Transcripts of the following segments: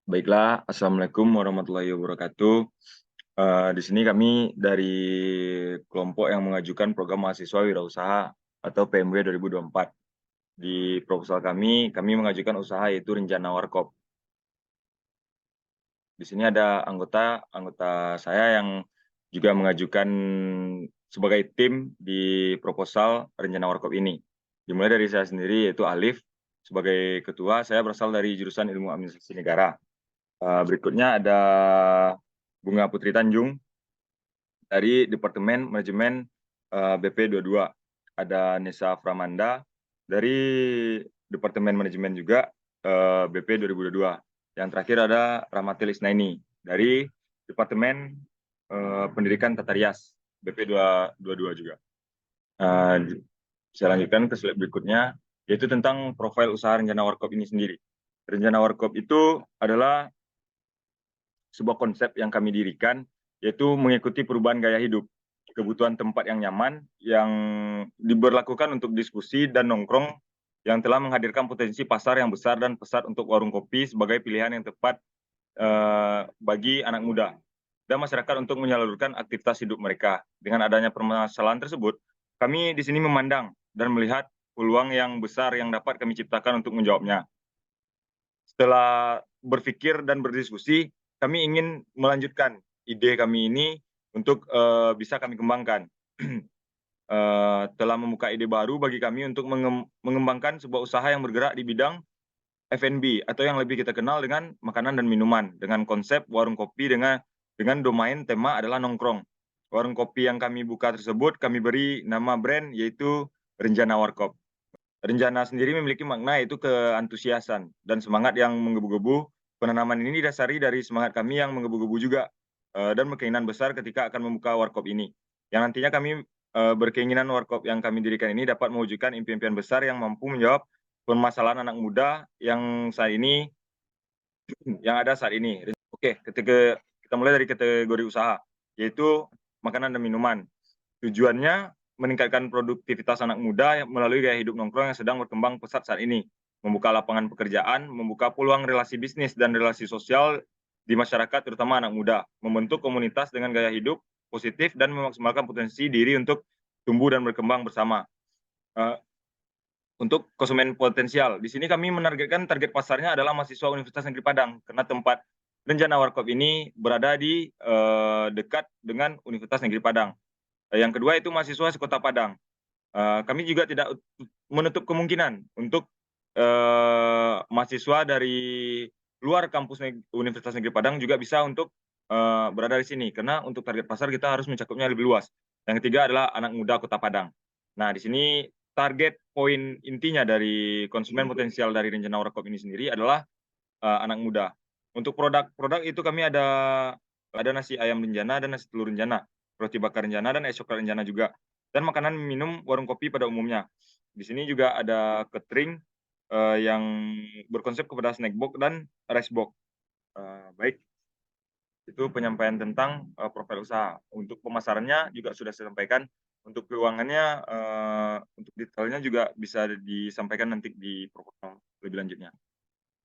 Baiklah, Assalamualaikum warahmatullahi wabarakatuh. Di sini kami dari kelompok yang mengajukan program mahasiswa wirausaha atau PMW 2024. Di proposal kami mengajukan usaha yaitu Rencana Warkop. Di sini ada anggota saya yang juga mengajukan sebagai tim di proposal Rencana Warkop ini. Dimulai dari saya sendiri yaitu Alif sebagai ketua. Saya berasal dari jurusan Ilmu Administrasi Negara. Berikutnya ada Bunga Putri Tanjung dari Departemen Manajemen BP 22. Ada Nisa Pramanda dari Departemen Manajemen juga BP 2022. Yang terakhir ada Ramatil Isnaini dari Departemen Pendidikan Tata Rias BP 222 juga. Saya lanjutkan ke slide berikutnya, yaitu tentang profil usaha Rencana Warkop ini sendiri. Rencana Warkop itu adalah sebuah konsep yang kami dirikan, yaitu mengikuti perubahan gaya hidup, kebutuhan tempat yang nyaman, yang diberlakukan untuk diskusi dan nongkrong, yang telah menghadirkan potensi pasar yang besar dan pesat untuk warung kopi sebagai pilihan yang tepat bagi anak muda dan masyarakat untuk menyalurkan aktivitas hidup mereka. Dengan adanya permasalahan tersebut, kami di sini memandang dan melihat peluang yang besar yang dapat kami ciptakan untuk menjawabnya. Setelah berpikir dan berdiskusi, kami ingin melanjutkan ide kami ini untuk bisa kami kembangkan. Telah membuka ide baru bagi kami untuk mengembangkan sebuah usaha yang bergerak di bidang F&B atau yang lebih kita kenal dengan makanan dan minuman, dengan konsep warung kopi dengan domain tema adalah nongkrong. Warung kopi yang kami buka tersebut kami beri nama brand yaitu Rencana Warkop. Rencana sendiri memiliki makna yaitu keantusiasan dan semangat yang menggebu-gebu. Penanaman ini didasari dari semangat kami yang menggebu-gebu juga dan berkeinginan besar ketika akan membuka warkop ini. Yang nantinya kami berkeinginan warkop yang kami dirikan ini dapat mewujudkan impian-impian besar yang mampu menjawab permasalahan anak muda yang ada saat ini. Oke, ketika kita mulai dari kategori usaha, yaitu makanan dan minuman. Tujuannya meningkatkan produktivitas anak muda melalui gaya hidup nongkrong yang sedang berkembang pesat saat ini, membuka lapangan pekerjaan, membuka peluang relasi bisnis dan relasi sosial di masyarakat, terutama anak muda, membentuk komunitas dengan gaya hidup positif dan memaksimalkan potensi diri untuk tumbuh dan berkembang bersama. Untuk konsumen potensial, di sini kami menargetkan target pasarnya adalah mahasiswa Universitas Negeri Padang, karena tempat Rencana Warkop ini berada di dekat dengan Universitas Negeri Padang. Yang kedua itu mahasiswa sekota Padang. Kami juga tidak menutup kemungkinan untuk mahasiswa dari luar kampus Universitas Negeri Padang juga bisa untuk berada di sini, karena untuk target pasar kita harus mencakupnya lebih luas. Yang ketiga adalah anak muda Kota Padang. Nah, di sini target poin intinya dari konsumen potensial dari Rencana Warkop ini sendiri adalah anak muda. Untuk produk-produk itu kami ada nasi ayam Rencana dan nasi telur Rencana, roti bakar Rencana dan es coklat Rencana juga, dan makanan minum warung kopi pada umumnya. Di sini juga ada catering yang berkonsep kepada snack box dan rice box. Baik, itu penyampaian tentang profil usaha. Untuk pemasarannya juga sudah saya sampaikan. Untuk keuangannya, untuk detailnya juga bisa disampaikan nanti di proposal lebih lanjutnya.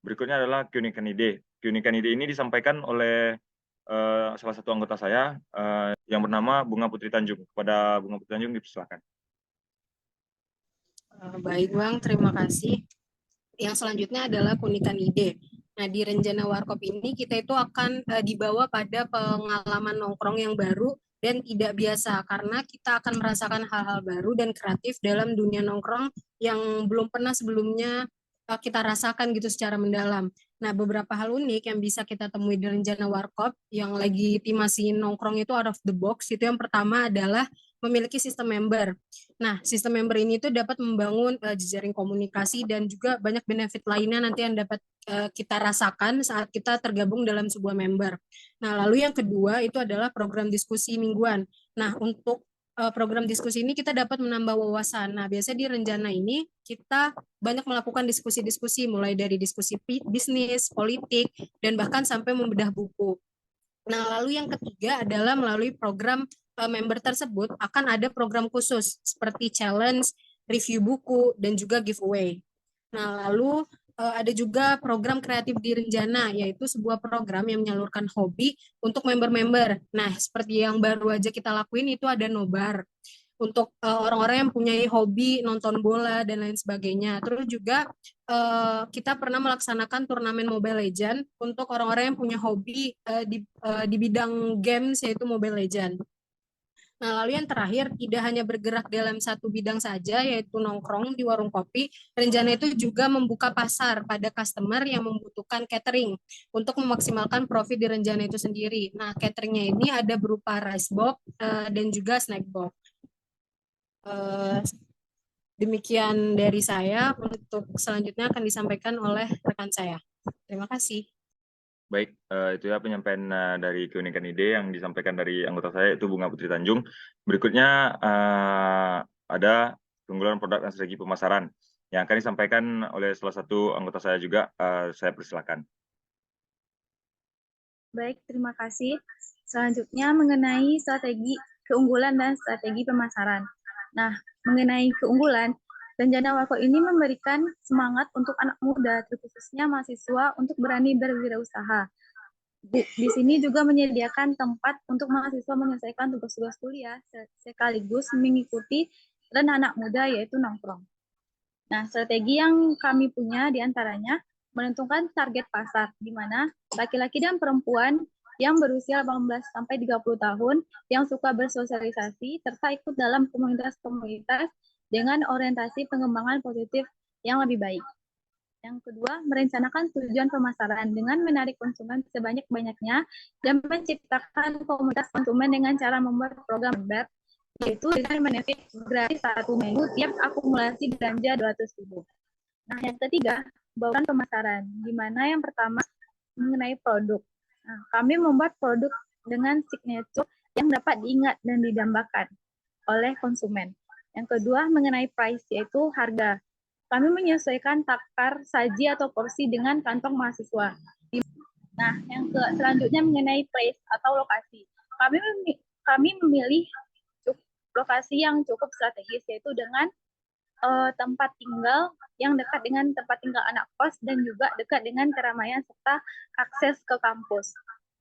Berikutnya adalah keunikan ide. Keunikan ide ini disampaikan oleh salah satu anggota saya yang bernama Bunga Putri Tanjung. Kepada Bunga Putri Tanjung dipersilakan. Baik Bang, terima kasih. Yang selanjutnya adalah keunikan ide. Nah, di Rencana Warkop ini kita itu akan dibawa pada pengalaman nongkrong yang baru dan tidak biasa, karena kita akan merasakan hal-hal baru dan kreatif dalam dunia nongkrong yang belum pernah sebelumnya kita rasakan gitu secara mendalam. Nah, beberapa hal unik yang bisa kita temui di Rencana Warkop yang lagi timasi nongkrong itu out of the box, itu yang pertama adalah memiliki sistem member. Nah, sistem member ini tuh dapat membangun jejaring komunikasi dan juga banyak benefit lainnya nanti yang dapat kita rasakan saat kita tergabung dalam sebuah member. Nah, lalu yang kedua itu adalah program diskusi mingguan. Nah, untuk program diskusi ini kita dapat menambah wawasan. Nah, biasanya di Rencana ini kita banyak melakukan diskusi-diskusi mulai dari diskusi bisnis, politik, dan bahkan sampai membedah buku. Nah, lalu yang ketiga adalah melalui program member tersebut akan ada program khusus seperti challenge, review buku, dan juga giveaway. Nah, lalu ada juga program kreatif di Renjana, yaitu sebuah program yang menyalurkan hobi untuk member-member. Nah, seperti yang baru aja kita lakuin itu ada nobar untuk orang-orang yang punya hobi nonton bola dan lain sebagainya. Terus juga kita pernah melaksanakan turnamen Mobile Legends untuk orang-orang yang punya hobi di bidang games yaitu Mobile Legends. Nah, lalu yang terakhir, tidak hanya bergerak dalam satu bidang saja, yaitu nongkrong di warung kopi, rencana itu juga membuka pasar pada customer yang membutuhkan catering untuk memaksimalkan profit di rencana itu sendiri. Nah, cateringnya ini ada berupa rice box dan juga snack box. Demikian dari saya, untuk selanjutnya akan disampaikan oleh rekan saya. Terima kasih. Baik, itu ya penyampaian dari keunikan ide yang disampaikan dari anggota saya, itu Bunga Putri Tanjung. Berikutnya ada keunggulan produk dan strategi pemasaran yang akan disampaikan oleh salah satu anggota saya juga. Saya persilakan. Baik, terima kasih. Selanjutnya mengenai strategi keunggulan dan strategi pemasaran. Nah, mengenai keunggulan, Rencana Warkop ini memberikan semangat untuk anak muda, terkhususnya mahasiswa, untuk berani berwirausaha. Di sini juga menyediakan tempat untuk mahasiswa menyelesaikan tugas-tugas kuliah, sekaligus mengikuti tren anak muda, yaitu nongkrong. Nah, strategi yang kami punya diantaranya menentukan target pasar, di mana laki-laki dan perempuan yang berusia 18-30 tahun yang suka bersosialisasi serta ikut dalam komunitas-komunitas dengan orientasi pengembangan positif yang lebih baik. Yang kedua, merencanakan tujuan pemasaran dengan menarik konsumen sebanyak-banyaknya dan menciptakan komunitas konsumen dengan cara membuat program member, yaitu dengan benefit gratis 1 minggu tiap akumulasi belanja 200.000. Nah, yang ketiga, bauran pemasaran, di mana yang pertama mengenai produk. Nah, kami membuat produk dengan signature yang dapat diingat dan didambakan oleh konsumen. Yang kedua, mengenai price, yaitu harga. Kami menyesuaikan takar, saji, atau porsi dengan kantong mahasiswa. Nah, yang selanjutnya mengenai place atau lokasi. Kami memilih lokasi yang cukup strategis, yaitu dengan tempat tinggal yang dekat dengan tempat tinggal anak kos dan juga dekat dengan keramaian serta akses ke kampus.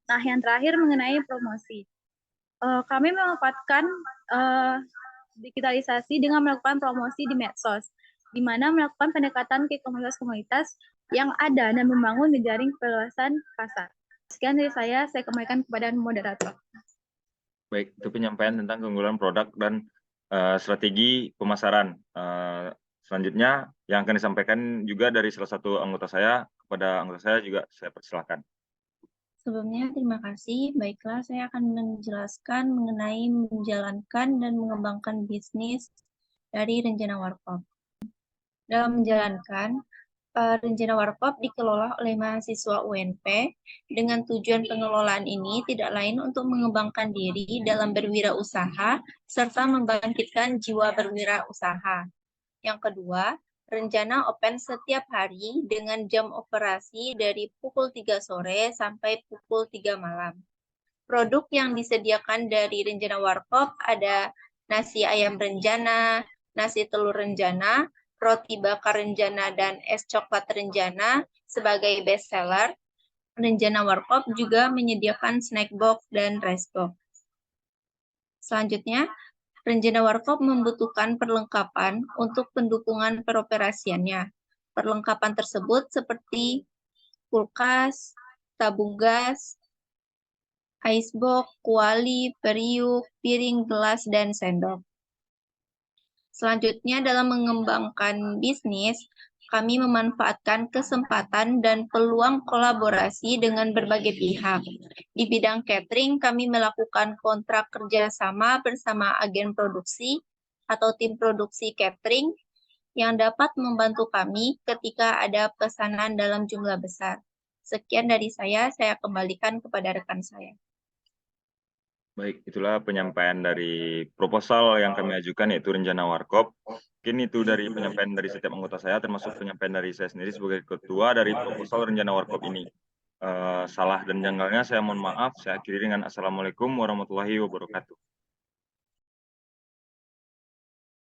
Nah, yang terakhir mengenai promosi. Kami memanfaatkan digitalisasi dengan melakukan promosi di medsos, di mana melakukan pendekatan ke komunitas-komunitas yang ada dan membangun jejaring perluasan pasar. Sekian dari saya kembalikan kepada moderator. Baik, itu penyampaian tentang keunggulan produk dan strategi pemasaran. Selanjutnya yang akan disampaikan juga dari salah satu anggota saya, kepada anggota saya juga saya persilakan. Sebelumnya, terima kasih. Baiklah, saya akan menjelaskan mengenai menjalankan dan mengembangkan bisnis dari Rencana Warkop. Dalam menjalankan, Rencana Warkop dikelola oleh mahasiswa UNP dengan tujuan pengelolaan ini tidak lain untuk mengembangkan diri dalam berwirausaha serta membangkitkan jiwa berwirausaha. Yang kedua, rencana open setiap hari dengan jam operasi dari pukul 3 sore sampai pukul 3 malam. Produk yang disediakan dari Rencana Warkop ada nasi ayam Renjana, nasi telur Renjana, roti bakar Renjana, dan es coklat Renjana sebagai best seller. Rencana Warkop juga menyediakan snack box dan rice box. Selanjutnya, Rencana Warkop membutuhkan perlengkapan untuk pendukungan peroperasiannya. Perlengkapan tersebut seperti kulkas, tabung gas, icebox, kuali, periuk, piring, gelas, dan sendok. Selanjutnya, dalam mengembangkan bisnis, kami memanfaatkan kesempatan dan peluang kolaborasi dengan berbagai pihak. Di bidang catering, kami melakukan kontrak kerjasama bersama agen produksi atau tim produksi catering yang dapat membantu kami ketika ada pesanan dalam jumlah besar. Sekian dari saya kembalikan kepada rekan saya. Baik, itulah penyampaian dari proposal yang kami ajukan, yaitu Rencana Warkop. Mungkin itu dari penyampaian dari setiap anggota saya, termasuk penyampaian dari saya sendiri sebagai ketua dari proposal Rencana Warkop ini. Salah dan janggalnya saya mohon maaf. Saya akhiri dengan Assalamualaikum warahmatullahi wabarakatuh.